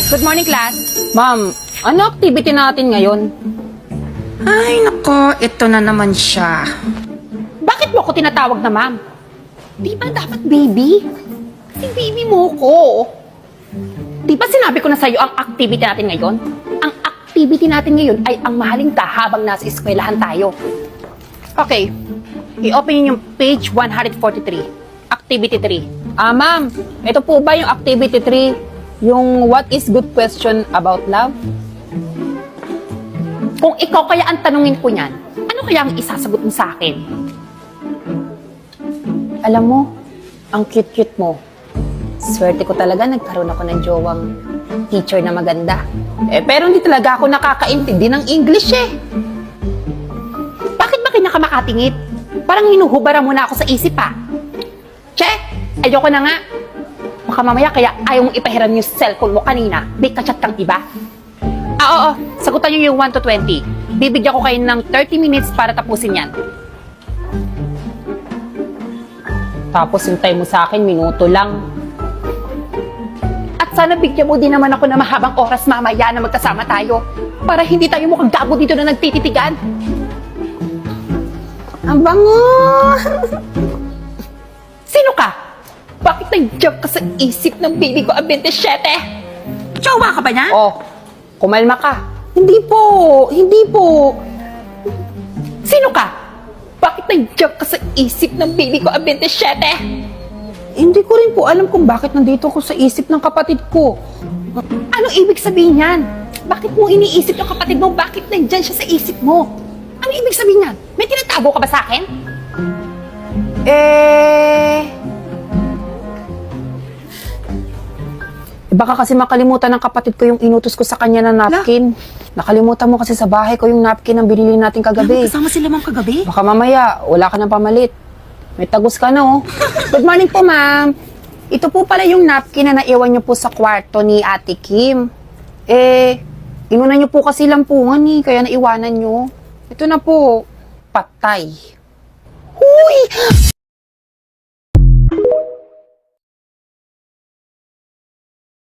Good morning, class. Ma'am, ano activity natin ngayon? Ay, nako, ito na naman siya. Bakit mo ako tinatawag na ma'am? Di ba dapat baby? Kasi baby mo ko. Di ba sinabi ko na sa'yo ang activity natin ngayon? Ang activity natin ngayon ay ang mahalin ka habang nasa eskwelahan tayo. Okay, i-open niyo yung page 143, activity 3. Ma'am, ito po ba yung activity 3? Yung what is good question about love? Kung ikaw kaya ang tanungin ko niyan, ano kaya ang isasagot mo sa akin? Alam mo, ang cute-cute mo. Swerte ko talaga nagkaroon ako ng jowang teacher na maganda. Pero hindi talaga ako nakakaintindi ng English Bakit ba kanya ka makatingit? Parang hinuhubara mo na ako sa isip Che, ayoko na nga. Baka mamaya kaya ayaw mong ipahiram yung cellphone mo kanina. May kachat kang iba. Oo. Sagutan niyo yung 1 to 20. Bibigyan ko kayo ng 30 minutes para tapusin yan. Tapos yung time mo sa akin, minuto lang. At sana bigyan mo din naman ako na mahabang oras mamaya na magkasama tayo para hindi tayo mukhang gago dito na nagtititigan. Ang bango! Sino ka? Bakit nag-jump ka sa isip ng baby ko ang 27? Jowa ka ba niya? Oh, kumalma ka. Hindi po. Sino ka? Bakit nag-jump ka sa isip ng baby ko ang 27? Hindi ko rin po alam kung bakit nandito ko sa isip ng kapatid ko. Ano ibig sabihin yan? Bakit mo iniisip yung kapatid mo? Bakit nandyan siya sa isip mo? Ano ibig sabihin yan? May tinatago ka ba sa akin? Baka kasi makalimutan ng kapatid ko yung inutos ko sa kanya na napkin. Nakalimutan mo kasi sa bahay ko yung napkin ang binili natin kagabi. Kasama sila ma'am kagabi? Baka mamaya, wala ka ng pamalit. May tagos ka na Good morning po, ma'am. Ito po pala yung napkin na naiwan niyo po sa kwarto ni Ate Kim. Inuna niyo po kasi lampungan kaya naiwanan niyo. Ito na po, patay. Huy!